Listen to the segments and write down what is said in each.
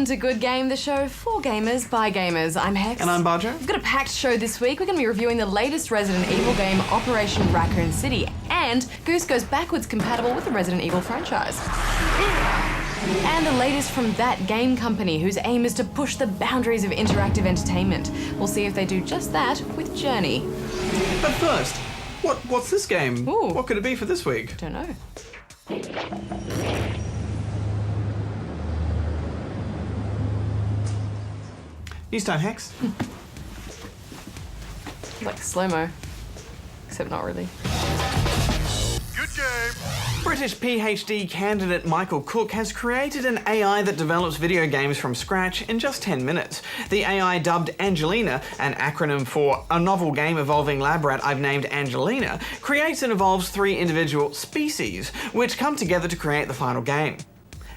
Welcome to Good Game, the show for gamers by gamers. I'm Hex. And I'm Badger. We've got a packed show this week. We're going to be reviewing the latest Resident Evil game, Operation Raccoon City, and Goose goes backwards compatible with the Resident Evil franchise. And the latest from that game company, whose aim is to push the boundaries of interactive entertainment. We'll see if they do just that with Journey. But first, what's this game? Ooh. What could it be for this week? Don't know. News time, Hex. Like slow-mo, except not really. Good game. British PhD candidate Michael Cook has created an AI that develops video games from scratch in just 10 minutes. The AI, dubbed Angelina, an acronym for a novel game evolving lab rat I've named Angelina, creates and evolves 3 individual species, which come together to create the final game.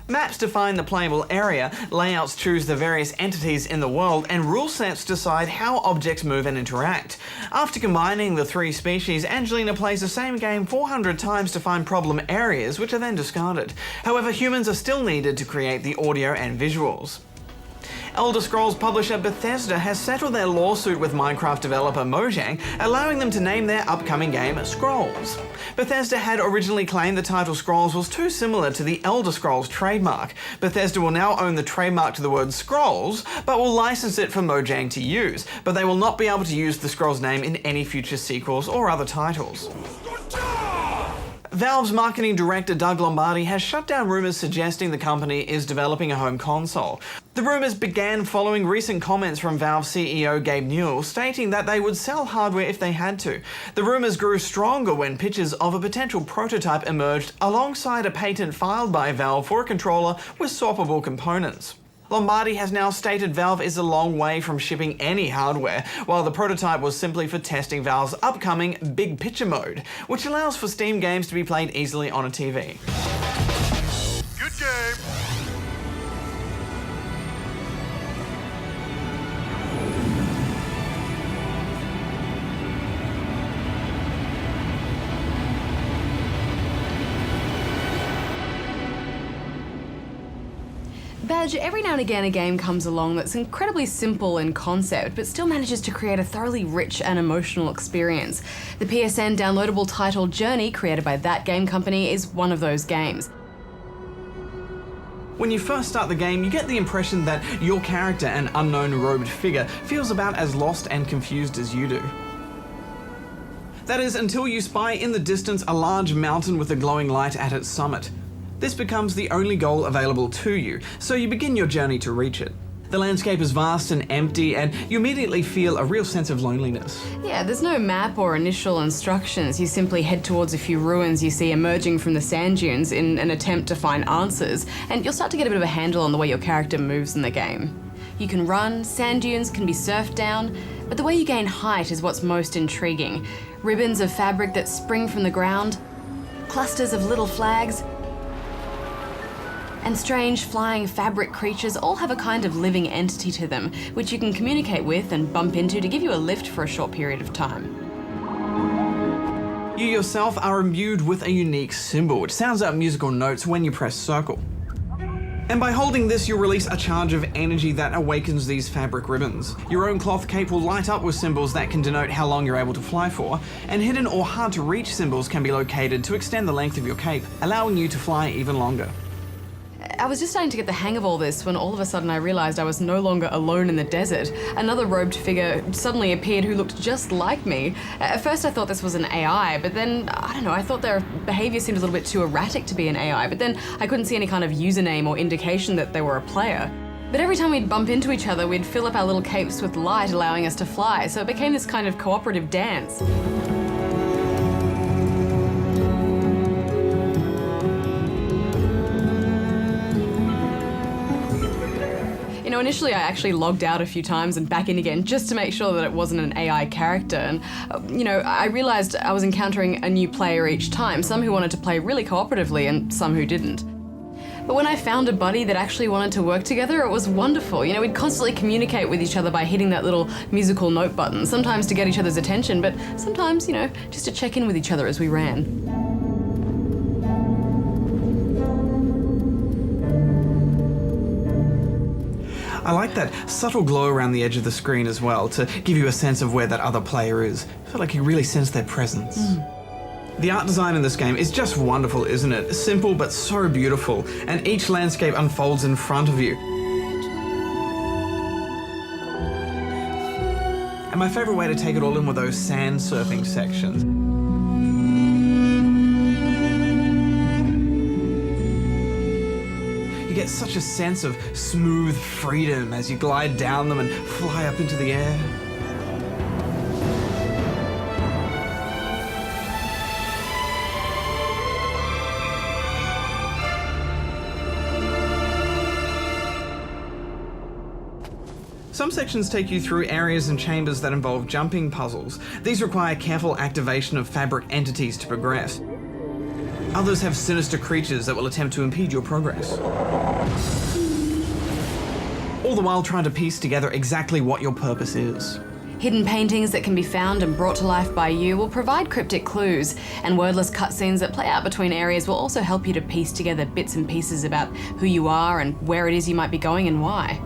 Maps define the playable area, layouts choose the various entities in the world, and rule sets decide how objects move and interact. After combining the 3 species, Angelina plays the same game 400 times to find problem areas, which are then discarded. However, humans are still needed to create the audio and visuals. Elder Scrolls publisher Bethesda has settled their lawsuit with Minecraft developer Mojang, allowing them to name their upcoming game Scrolls. Bethesda had originally claimed the title Scrolls was too similar to the Elder Scrolls trademark. Bethesda will now own the trademark to the word Scrolls, but will license it for Mojang to use, but they will not be able to use the Scrolls name in any future sequels or other titles. Valve's marketing director Doug Lombardi has shut down rumours suggesting the company is developing a home console. The rumours began following recent comments from Valve CEO Gabe Newell stating that they would sell hardware if they had to. The rumours grew stronger when pictures of a potential prototype emerged alongside a patent filed by Valve for a controller with swappable components. Lombardi has now stated Valve is a long way from shipping any hardware, while the prototype was simply for testing Valve's upcoming Big Picture mode, which allows for Steam games to be played easily on a TV. Good game. Badge, every now and again a game comes along that's incredibly simple in concept, but still manages to create a thoroughly rich and emotional experience. The PSN downloadable title Journey, created by that game company, is one of those games. When you first start the game, you get the impression that your character, an unknown robed figure, feels about as lost and confused as you do. That is, until you spy in the distance a large mountain with a glowing light at its summit. This becomes the only goal available to you, so you begin your journey to reach it. The landscape is vast and empty, and you immediately feel a real sense of loneliness. Yeah, there's no map or initial instructions. You simply head towards a few ruins you see emerging from the sand dunes in an attempt to find answers, and you'll start to get a bit of a handle on the way your character moves in the game. You can run, sand dunes can be surfed down, but the way you gain height is what's most intriguing. Ribbons of fabric that spring from the ground, clusters of little flags, and strange flying fabric creatures all have a kind of living entity to them, which you can communicate with and bump into to give you a lift for a short period of time. You yourself are imbued with a unique symbol, which sounds out musical notes when you press circle. And by holding this, you'll release a charge of energy that awakens these fabric ribbons. Your own cloth cape will light up with symbols that can denote how long you're able to fly for, and hidden or hard to reach symbols can be located to extend the length of your cape, allowing you to fly even longer. I was just starting to get the hang of all this when all of a sudden I realized I was no longer alone in the desert. Another robed figure suddenly appeared who looked just like me. At first I thought this was an AI, but then, I don't know, I thought their behavior seemed a little bit too erratic to be an AI, but then I couldn't see any kind of username or indication that they were a player. But every time we'd bump into each other, we'd fill up our little capes with light, allowing us to fly, so it became this kind of cooperative dance. You know, initially I actually logged out a few times and back in again just to make sure that it wasn't an AI character. And, you know, I realized I was encountering a new player each time, some who wanted to play really cooperatively and some who didn't. But when I found a buddy that actually wanted to work together, it was wonderful. You know, we'd constantly communicate with each other by hitting that little musical note button, sometimes to get each other's attention, but sometimes, you know, just to check in with each other as we ran. I like that subtle glow around the edge of the screen as well, to give you a sense of where that other player is. I feel like you really sense their presence. The art design in this game is just wonderful, isn't it? Simple but so beautiful, and each landscape unfolds in front of you. And my favourite way to take it all in were those sand surfing sections. You get such a sense of smooth freedom as you glide down them and fly up into the air. Some sections take you through areas and chambers that involve jumping puzzles. These require careful activation of fabric entities to progress. Others have sinister creatures that will attempt to impede your progress. All the while trying to piece together exactly what your purpose is. Hidden paintings that can be found and brought to life by you will provide cryptic clues, and wordless cutscenes that play out between areas will also help you to piece together bits and pieces about who you are and where it is you might be going and why.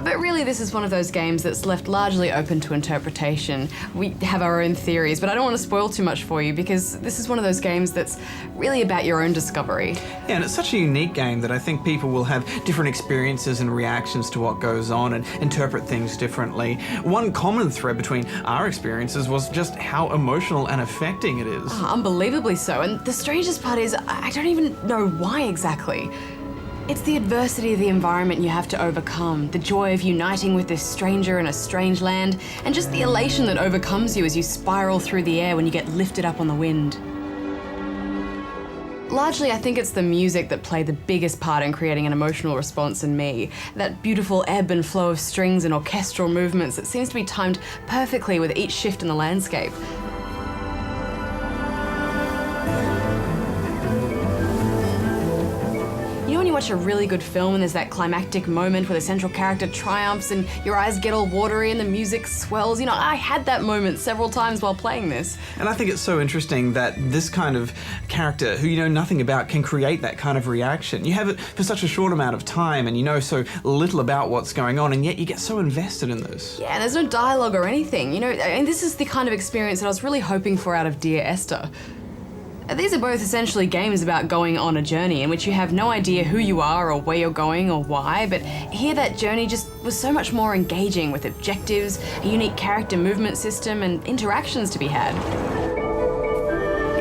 But really, this is one of those games that's left largely open to interpretation. We have our own theories, but I don't want to spoil too much for you because this is one of those games that's really about your own discovery. Yeah, and it's such a unique game that I think people will have different experiences and reactions to what goes on and interpret things differently. One common thread between our experiences was just how emotional and affecting it is. Unbelievably so, and the strangest part is I don't even know why exactly. It's the adversity of the environment you have to overcome, the joy of uniting with this stranger in a strange land, and just the elation that overcomes you as you spiral through the air when you get lifted up on the wind. Largely, I think it's the music that played the biggest part in creating an emotional response in me. That beautiful ebb and flow of strings and orchestral movements that seems to be timed perfectly with each shift in the landscape. When you watch a really good film and there's that climactic moment where the central character triumphs and your eyes get all watery and the music swells, I had that moment several times while playing this. And I think it's so interesting that this kind of character who you know nothing about can create that kind of reaction. You have it for such a short amount of time and you know so little about what's going on, and yet you get so invested in this. Yeah, and there's no dialogue or anything, and this is the kind of experience that I was really hoping for out of Dear Esther. These are both essentially games about going on a journey in which you have no idea who you are or where you're going or why, but here that journey just was so much more engaging with objectives, a unique character movement system, and interactions to be had.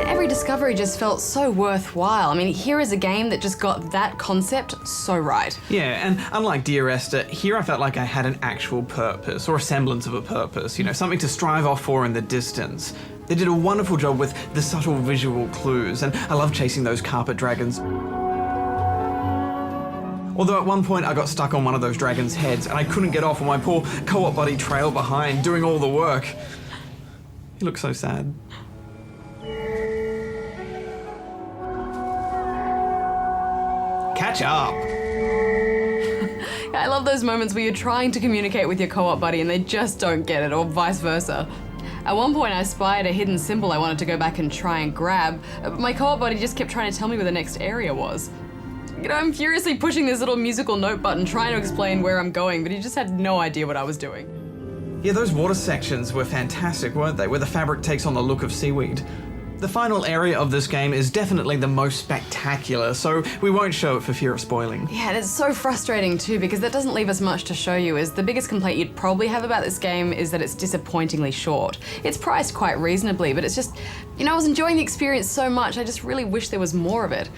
Every discovery just felt so worthwhile. Here is a game that just got that concept so right. Yeah, and unlike Dear Esther, here I felt like I had an actual purpose, or a semblance of a purpose, something to strive off for in the distance. They did a wonderful job with the subtle visual clues, and I love chasing those carpet dragons. Although at one point I got stuck on one of those dragons' heads and I couldn't get off, and my poor co-op buddy trailed behind doing all the work. He looked so sad. Catch up. I love those moments where you're trying to communicate with your co-op buddy and they just don't get it, or vice versa. At one point I spied a hidden symbol I wanted to go back and try and grab, but my co-op buddy just kept trying to tell me where the next area was. I'm furiously pushing this little musical note button trying to explain where I'm going, but he just had no idea what I was doing. Yeah, those water sections were fantastic, weren't they? Where the fabric takes on the look of seaweed. The final area of this game is definitely the most spectacular, so we won't show it for fear of spoiling. Yeah, and it's so frustrating too, because that doesn't leave us much to show you, as the biggest complaint you'd probably have about this game is that it's disappointingly short. It's priced quite reasonably, but it's just, I was enjoying the experience so much, I just really wish there was more of it.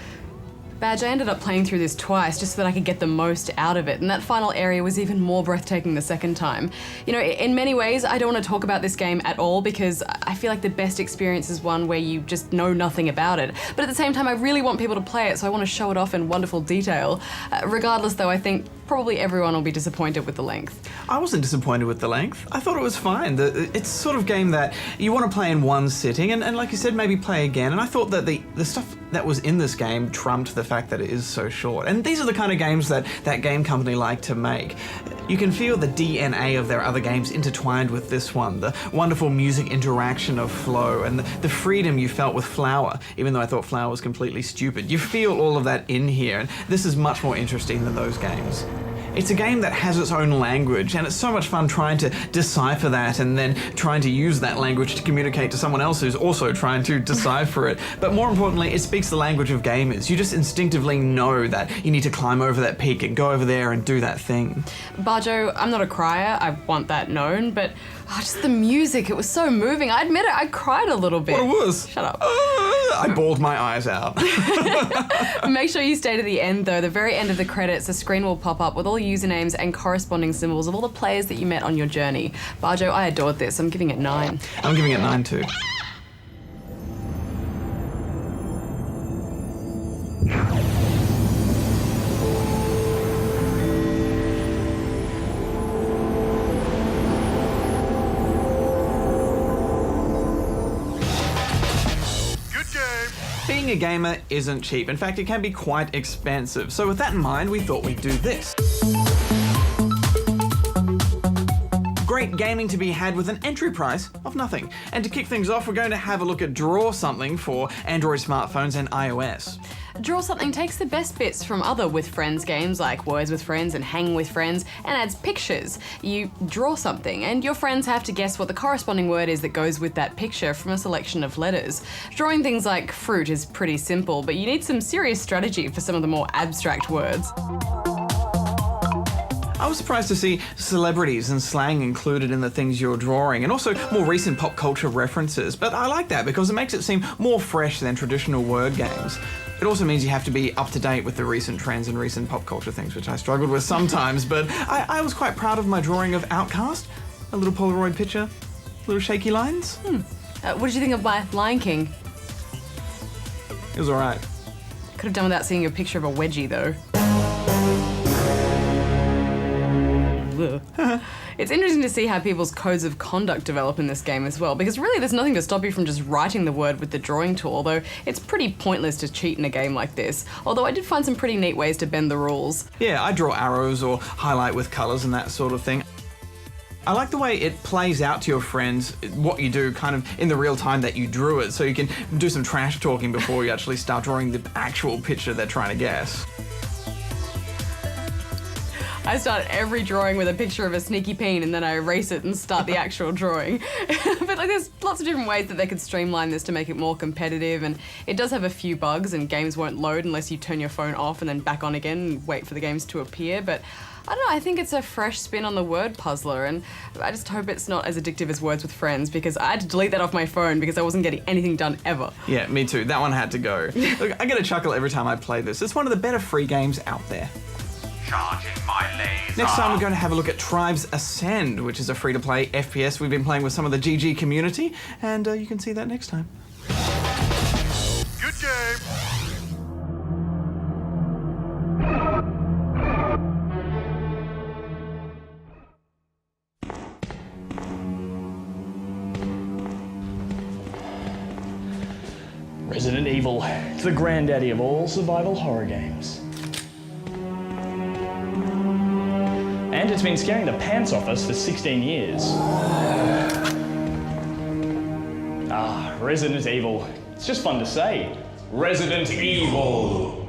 Badge, I ended up playing through this twice just so that I could get the most out of it, and that final area was even more breathtaking the second time. In many ways, I don't want to talk about this game at all because I feel like the best experience is one where you just know nothing about it. But at the same time, I really want people to play it, so I want to show it off in wonderful detail. Regardless, though, I think probably everyone will be disappointed with the length. I wasn't disappointed with the length. I thought it was fine. It's sort of game that you want to play in one sitting and like you said, maybe play again. And I thought that the stuff that was in this game trumped the fact that it is so short. And these are the kind of games that game company like to make. You can feel the DNA of their other games intertwined with this one, the wonderful music interaction of Flow and the freedom you felt with Flower, even though I thought Flower was completely stupid. You feel all of that in here, and this is much more interesting than those games. It's a game that has its own language, and it's so much fun trying to decipher that and then trying to use that language to communicate to someone else who's also trying to decipher it. But more importantly, it speaks the language of gamers. You just instinctively know that you need to climb over that peak and go over there and do that thing. Barjo, I'm not a crier, I want that known, but just the music, it was so moving. I admit it, I cried a little bit. What it was? Shut up. I bawled my eyes out. Make sure you stay to the end though. The very end of the credits, a screen will pop up with all usernames and corresponding symbols of all the players that you met on your journey. Barjo, I adored this. I'm giving it 9. I'm giving it 9 too. Being a gamer isn't cheap. In fact, it can be quite expensive. So with that in mind, we thought we'd do this. Great gaming to be had with an entry price of nothing. And to kick things off, we're going to have a look at Draw Something for Android smartphones and iOS. Draw Something takes the best bits from other With Friends games like Words with Friends and Hang with Friends and adds pictures. You draw something and your friends have to guess what the corresponding word is that goes with that picture from a selection of letters. Drawing things like fruit is pretty simple, but you need some serious strategy for some of the more abstract words. I was surprised to see celebrities and slang included in the things you're drawing, and also more recent pop culture references, but I like that because it makes it seem more fresh than traditional word games. It also means you have to be up to date with the recent trends and recent pop culture things, which I struggled with sometimes, but I was quite proud of my drawing of Outcast. A little Polaroid picture, little shaky lines. What did you think of my Lion King? It was alright. Could have done without seeing a picture of a wedgie though. It's interesting to see how people's codes of conduct develop in this game as well, because really there's nothing to stop you from just writing the word with the drawing tool, although it's pretty pointless to cheat in a game like this. Although I did find some pretty neat ways to bend the rules. Yeah, I draw arrows or highlight with colours and that sort of thing. I like the way it plays out to your friends what you do kind of in the real time that you drew it, so you can do some trash talking before you actually start drawing the actual picture they're trying to guess. I start every drawing with a picture of a sneaky peen and then I erase it and start the actual drawing. But like, there's lots of different ways that they could streamline this to make it more competitive, and it does have a few bugs and games won't load unless you turn your phone off and then back on again and wait for the games to appear. But I don't know, I think it's a fresh spin on the word puzzler, and I just hope it's not as addictive as Words with Friends, because I had to delete that off my phone because I wasn't getting anything done ever. Yeah, me too. That one had to go. Look, I get a chuckle every time I play this. It's one of the better free games out there. Charging my laser. Next time we're going to have a look at Tribes Ascend, which is a free-to-play FPS we've been playing with some of the GG community, and you can see that next time. Good game. Resident Evil. It's the granddaddy of all survival horror games. And it's been scaring the pants off us for 16 years. Ah, Resident Evil. It's just fun to say. Resident Evil.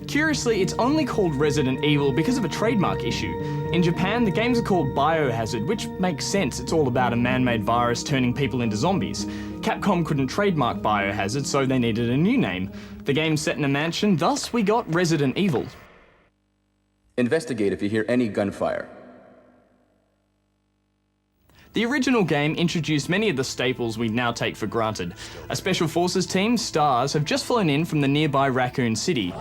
Curiously, it's only called Resident Evil because of a trademark issue. In Japan, the games are called Biohazard, which makes sense. It's all about a man-made virus turning people into zombies. Capcom couldn't trademark Biohazard, so they needed a new name. The game's set in a mansion, thus we got Resident Evil. Investigate if you hear any gunfire. The original game introduced many of the staples we now take for granted. A Special Forces team, STARS, have just flown in from the nearby Raccoon City.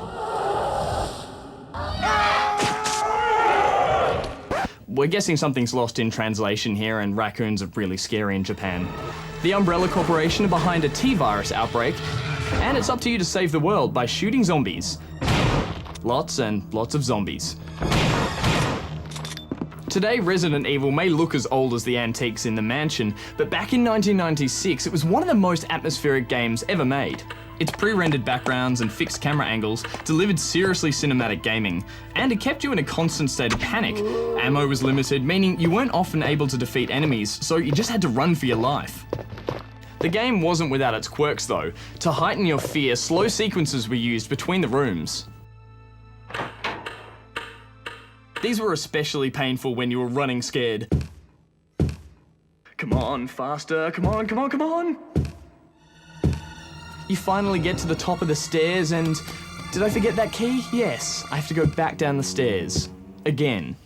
We're guessing something's lost in translation here, and raccoons are really scary in Japan. The Umbrella Corporation are behind a T-virus outbreak, and it's up to you to save the world by shooting zombies. Lots and lots of zombies. Today, Resident Evil may look as old as the antiques in the mansion, but back in 1996, it was one of the most atmospheric games ever made. Its pre-rendered backgrounds and fixed camera angles delivered seriously cinematic gaming, and it kept you in a constant state of panic. Ammo was limited, meaning you weren't often able to defeat enemies, so you just had to run for your life. The game wasn't without its quirks though. To heighten your fear, slow sequences were used between the rooms. These were especially painful when you were running scared. Come on, faster, come on, come on, come on! You finally get to the top of the stairs and... Did I forget that key? Yes, I have to go back down the stairs. Again.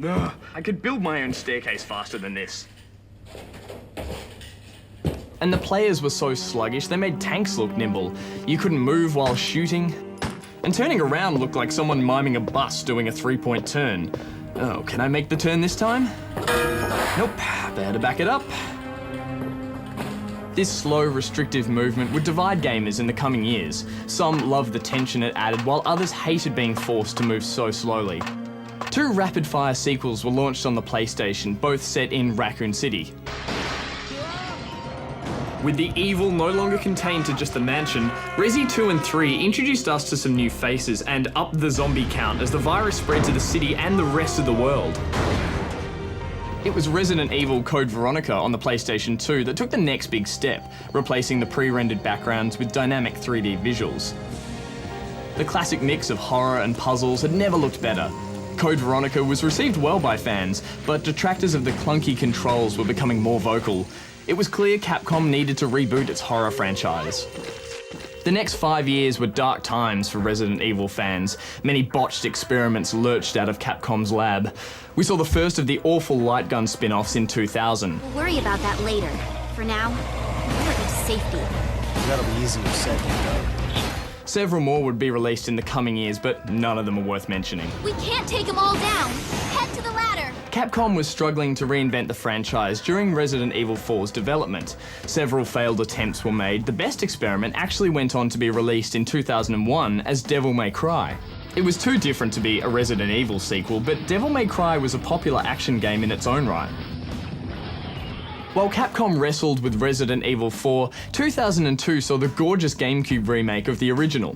Ugh, I could build my own staircase faster than this. And the players were so sluggish, they made tanks look nimble. You couldn't move while shooting. And turning around looked like someone miming a bus doing a 3-point turn. Oh, can I make the turn this time? Nope, better back it up. This slow, restrictive movement would divide gamers in the coming years. Some loved the tension it added, while others hated being forced to move so slowly. 2 rapid-fire sequels were launched on the PlayStation, both set in Raccoon City. With the evil no longer contained to just the mansion, Resi 2 and 3 introduced us to some new faces and upped the zombie count as the virus spread to the city and the rest of the world. It was Resident Evil Code Veronica on the PlayStation 2 that took the next big step, replacing the pre-rendered backgrounds with dynamic 3D visuals. The classic mix of horror and puzzles had never looked better. Code Veronica was received well by fans, but detractors of the clunky controls were becoming more vocal. It was clear Capcom needed to reboot its horror franchise. The next 5 years were dark times for Resident Evil fans. Many botched experiments lurched out of Capcom's lab. We saw the first of the awful light gun spin-offs in 2000. We'll worry about that later. For now, we'll get to safety. That'll be easier said than done. Several more would be released in the coming years, but none of them are worth mentioning. We can't take them all down. Head to the ladder. Capcom was struggling to reinvent the franchise during Resident Evil 4's development. Several failed attempts were made. The best experiment actually went on to be released in 2001 as Devil May Cry. It was too different to be a Resident Evil sequel, but Devil May Cry was a popular action game in its own right. While Capcom wrestled with Resident Evil 4, 2002 saw the gorgeous GameCube remake of the original.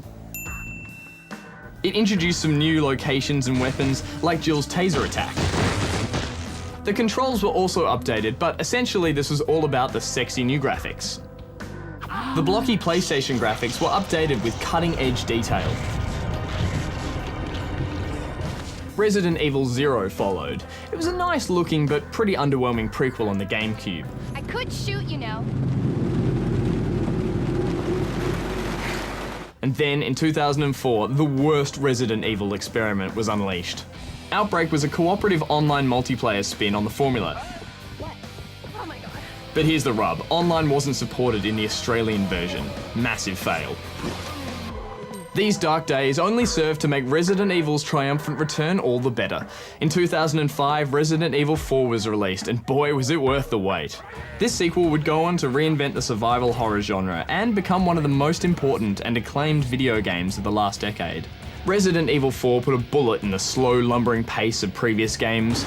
It introduced some new locations and weapons, like Jill's taser attack. The controls were also updated, but essentially this was all about the sexy new graphics. The blocky PlayStation graphics were updated with cutting-edge detail. Resident Evil 0 followed. It was a nice looking but pretty underwhelming prequel on the GameCube. I could shoot, you know. And then in 2004, the worst Resident Evil experiment was unleashed. Outbreak was a cooperative online multiplayer spin on the formula. What? Oh my god. But here's the rub, online wasn't supported in the Australian version. Massive fail. These dark days only served to make Resident Evil's triumphant return all the better. In 2005, Resident Evil 4 was released, and boy was it worth the wait. This sequel would go on to reinvent the survival horror genre and become one of the most important and acclaimed video games of the last decade. Resident Evil 4 put a bullet in the slow, lumbering pace of previous games.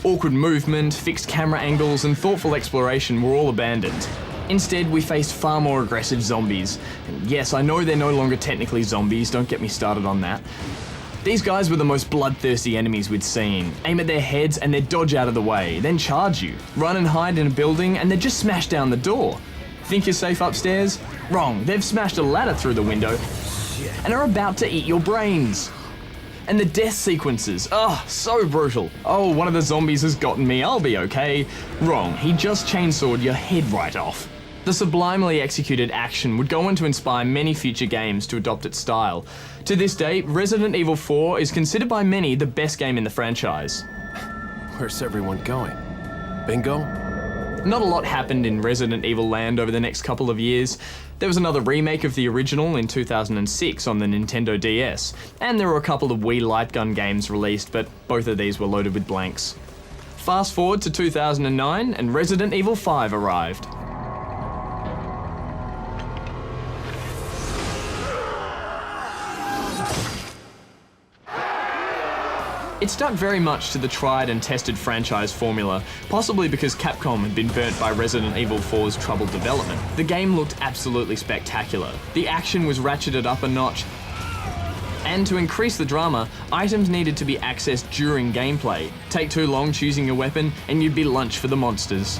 Awkward movement, fixed camera angles, and thoughtful exploration were all abandoned. Instead, we faced far more aggressive zombies. And yes, I know they're no longer technically zombies, don't get me started on that. These guys were the most bloodthirsty enemies we'd seen. Aim at their heads and they'd dodge out of the way, then charge you. Run and hide in a building and they'd just smash down the door. Think you're safe upstairs? Wrong, they've smashed a ladder through the window and are about to eat your brains. And the death sequences, so brutal. Oh, one of the zombies has gotten me, I'll be okay. Wrong, he just chainsawed your head right off. The sublimely executed action would go on to inspire many future games to adopt its style. To this day, Resident Evil 4 is considered by many the best game in the franchise. Where's everyone going? Bingo? Not a lot happened in Resident Evil land over the next couple of years. There was another remake of the original in 2006 on the Nintendo DS, and there were a couple of Wii light gun games released, but both of these were loaded with blanks. Fast forward to 2009 and Resident Evil 5 arrived. It stuck very much to the tried and tested franchise formula, possibly because Capcom had been burnt by Resident Evil 4's troubled development. The game looked absolutely spectacular. The action was ratcheted up a notch, and to increase the drama, items needed to be accessed during gameplay. Take too long choosing your weapon, and you'd be lunch for the monsters.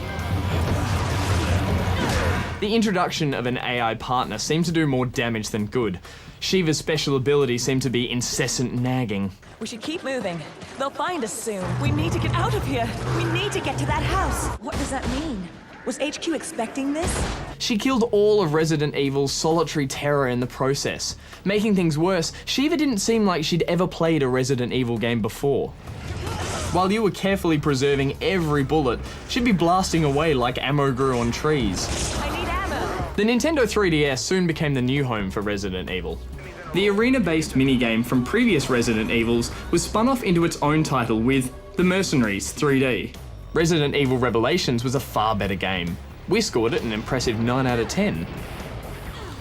The introduction of an AI partner seemed to do more damage than good. Shiva's special ability seemed to be incessant nagging. We should keep moving. They'll find us soon. We need to get out of here. We need to get to that house. What does that mean? Was HQ expecting this? She killed all of Resident Evil's solitary terror in the process. Making things worse, Shiva didn't seem like she'd ever played a Resident Evil game before. While you were carefully preserving every bullet, she'd be blasting away like ammo grew on trees. I need ammo. The Nintendo 3DS soon became the new home for Resident Evil. The arena-based minigame from previous Resident Evils was spun off into its own title with The Mercenaries 3D. Resident Evil Revelations was a far better game. We scored it an impressive 9 out of 10.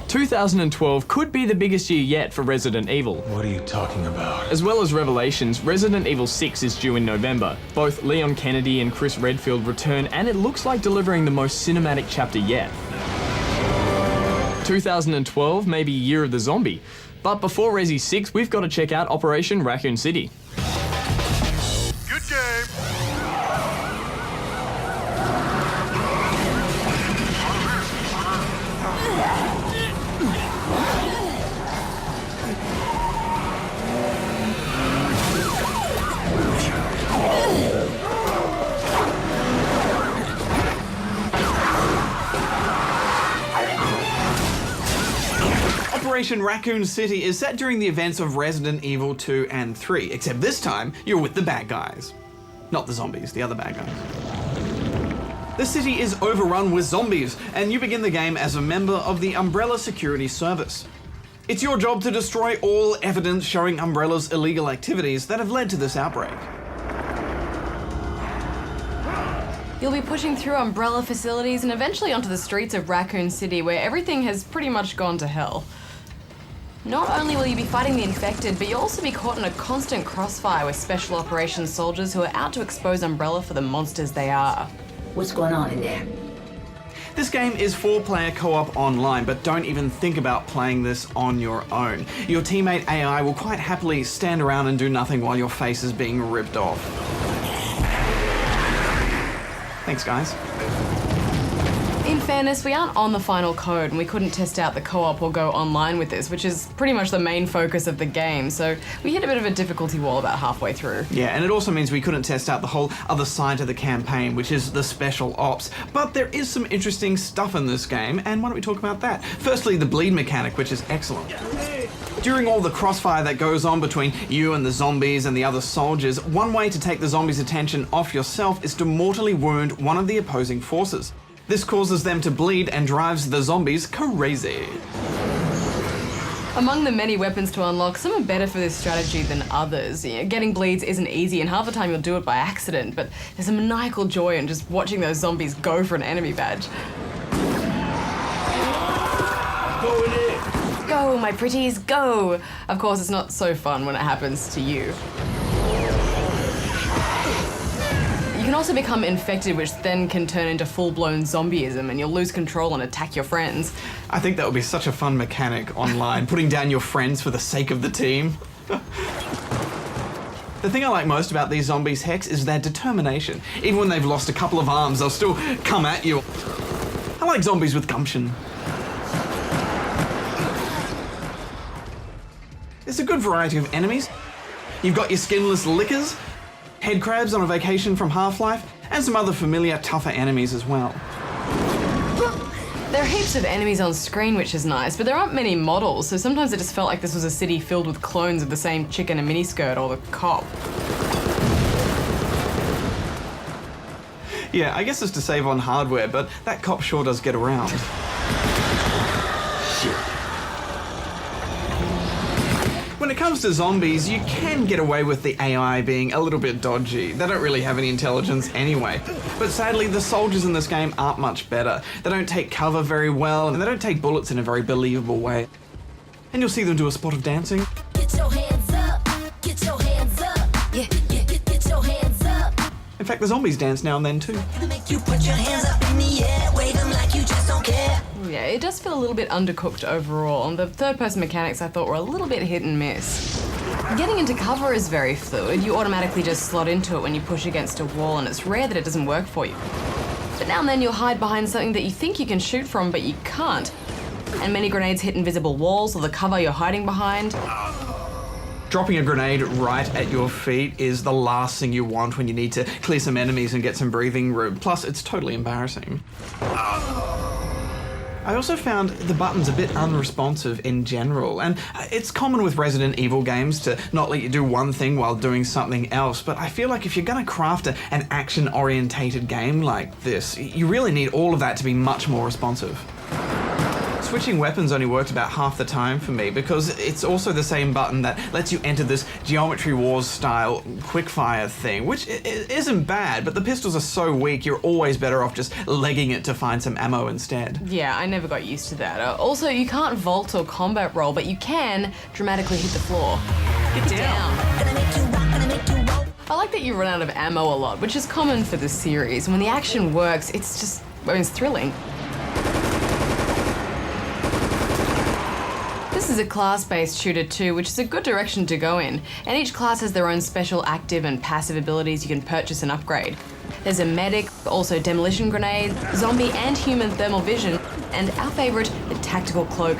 2012 could be the biggest year yet for Resident Evil. What are you talking about? As well as Revelations, Resident Evil 6 is due in November. Both Leon Kennedy and Chris Redfield return, and it looks like delivering the most cinematic chapter yet. 2012 may be Year of the Zombie, but before Resi 6, we've got to check out Operation Raccoon City. Good game. Operation Raccoon City is set during the events of Resident Evil 2 and 3, except this time you're with the bad guys. Not the zombies, the other bad guys. The city is overrun with zombies, and you begin the game as a member of the Umbrella Security Service. It's your job to destroy all evidence showing Umbrella's illegal activities that have led to this outbreak. You'll be pushing through Umbrella facilities and eventually onto the streets of Raccoon City, where everything has pretty much gone to hell. Not only will you be fighting the infected, but you'll also be caught in a constant crossfire with special operations soldiers who are out to expose Umbrella for the monsters they are. What's going on in there? This game is 4-player co-op online, but don't even think about playing this on your own. Your teammate AI will quite happily stand around and do nothing while your face is being ripped off. Thanks, guys. In fairness, we aren't on the final code and we couldn't test out the co-op or go online with this, which is pretty much the main focus of the game, so we hit a bit of a difficulty wall about halfway through. Yeah, and it also means we couldn't test out the whole other side of the campaign, which is the special ops. But there is some interesting stuff in this game, and why don't we talk about that? Firstly, the bleed mechanic, which is excellent. During all the crossfire that goes on between you and the zombies and the other soldiers, one way to take the zombies' attention off yourself is to mortally wound one of the opposing forces. This causes them to bleed and drives the zombies crazy. Among the many weapons to unlock, some are better for this strategy than others. You know, getting bleeds isn't easy, and half the time you'll do it by accident, but there's a maniacal joy in just watching those zombies go for an enemy badge. Go, my pretties, go! Of course, it's not so fun when it happens to you. You can also become infected, which then can turn into full-blown zombieism, and you'll lose control and attack your friends. I think that would be such a fun mechanic online, putting down your friends for the sake of the team. The thing I like most about these zombies, Hex, is their determination. Even when they've lost a couple of arms, they'll still come at you. I like zombies with gumption. There's a good variety of enemies. You've got your skinless lickers, head crabs on a vacation from Half-Life, and some other familiar, tougher enemies as well. There are heaps of enemies on screen, which is nice, but there aren't many models, so sometimes it just felt like this was a city filled with clones of the same chick in a miniskirt or the cop. Yeah, I guess it's to save on hardware, but that cop sure does get around. When it comes to zombies, you can get away with the AI being a little bit dodgy. They don't really have any intelligence anyway. But sadly, the soldiers in this game aren't much better. They don't take cover very well, and they don't take bullets in a very believable way. And you'll see them do a spot of dancing. Get your hands up, get your hands up. Yeah, yeah. In fact, the zombies dance now and then too. You put your hands up in the air, wave them like you just don't care. Yeah, it does feel a little bit undercooked overall, and the third-person mechanics I thought were a little bit hit and miss. Getting into cover is very fluid. You automatically just slot into it when you push against a wall, and it's rare that it doesn't work for you. But now and then you'll hide behind something that you think you can shoot from, but you can't. And many grenades hit invisible walls or the cover you're hiding behind. Dropping a grenade right at your feet is the last thing you want when you need to clear some enemies and get some breathing room. Plus, it's totally embarrassing. I also found the buttons a bit unresponsive in general, and it's common with Resident Evil games to not let you do one thing while doing something else, but I feel like if you're going to craft an action-orientated game like this, you really need all of that to be much more responsive. Switching weapons only worked about half the time for me because it's also the same button that lets you enter this Geometry Wars style quickfire thing, which isn't bad, but the pistols are so weak you're always better off just legging it to find some ammo instead. Yeah, I never got used to that. Also, you can't vault or combat roll, but you can dramatically hit the floor. Get down. I like that you run out of ammo a lot, which is common for this series. When the action works, it's just, it's thrilling. This is a class-based shooter too, which is a good direction to go in, and each class has their own special active and passive abilities you can purchase and upgrade. There's a medic, also demolition grenade, zombie and human thermal vision, and our favourite, the tactical cloak.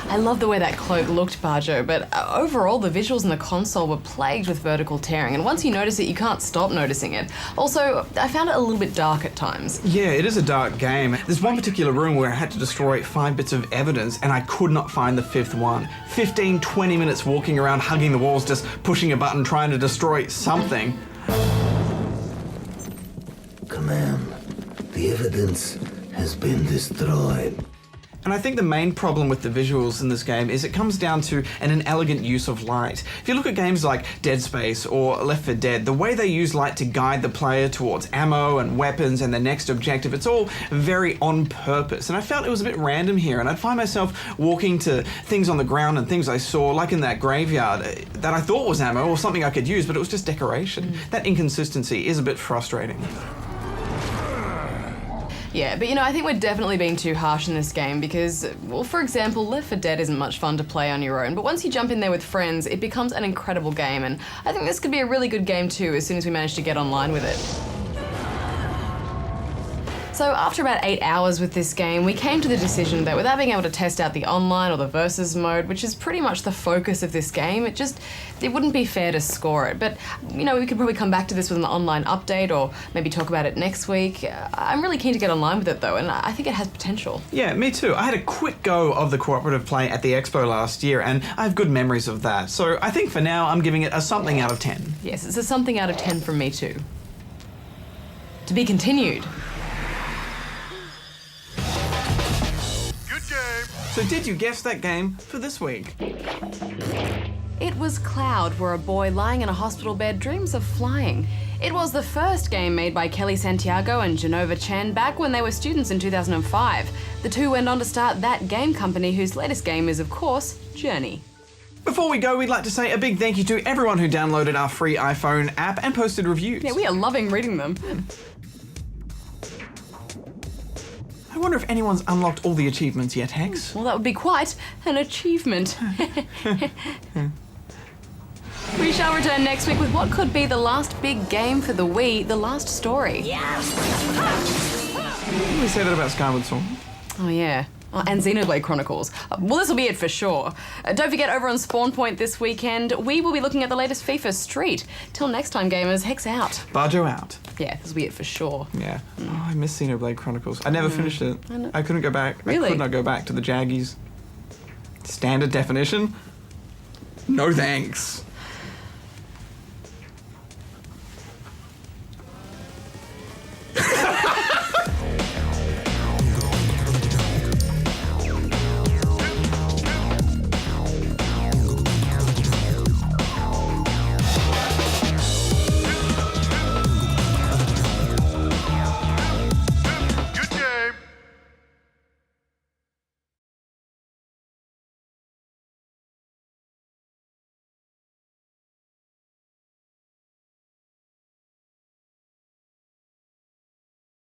I love the way that cloak looked, Bajo, but overall the visuals in the console were plagued with vertical tearing, and once you notice it, you can't stop noticing it. Also, I found it a little bit dark at times. Yeah, it is a dark game. There's one particular room where I had to destroy 5 bits of evidence, and I could not find the 5th one. 15, 20 minutes walking around, hugging the walls, just pushing a button, trying to destroy something. Command, the evidence has been destroyed. And I think the main problem with the visuals in this game is it comes down to an inelegant use of light. If you look at games like Dead Space or Left 4 Dead, the way they use light to guide the player towards ammo and weapons and the next objective, it's all very on purpose. And I felt it was a bit random here, and I'd find myself walking to things on the ground and things I saw, like in that graveyard, that I thought was ammo or something I could use, but it was just decoration. That inconsistency is a bit frustrating. Yeah, but I think we're definitely being too harsh in this game because, well, for example, Left 4 Dead isn't much fun to play on your own, but once you jump in there with friends, it becomes an incredible game, and I think this could be a really good game too as soon as we manage to get online with it. So after about 8 hours with this game, we came to the decision that without being able to test out the online or the versus mode, which is pretty much the focus of this game, it wouldn't be fair to score it. But, we could probably come back to this with an online update or maybe talk about it next week. I'm really keen to get online with it though, and I think it has potential. Yeah, me too. I had a quick go of the cooperative play at the Expo last year, and I have good memories of that. So I think for now, I'm giving it a something out of 10. Yes, it's a something out of 10 from me too. To be continued. So did you guess that game for this week? It was Cloud, where a boy lying in a hospital bed dreams of flying. It was the first game made by Kelly Santiago and Genova Chen back when they were students in 2005. The two went on to start That Game Company, whose latest game is, of course, Journey. Before we go, we'd like to say a big thank you to everyone who downloaded our free iPhone app and posted reviews. Yeah, we are loving reading them. I wonder if anyone's unlocked all the achievements yet, Hex. Well, that would be quite an achievement. We shall return next week with what could be the last big game for the Wii, The Last Story. Didn't we say that about Skyward Sword? Oh, yeah. Oh, and Xenoblade Chronicles. Well, this will be it for sure. Don't forget, over on Spawn Point this weekend, we will be looking at the latest FIFA Street. Till next time, gamers, Hex out. Bajo out. Yeah, this will be it for sure. Yeah. Oh, I miss Xenoblade Chronicles. I never finished it. I couldn't go back. Really? I could not go back to the Jaggies. Standard definition? No thanks.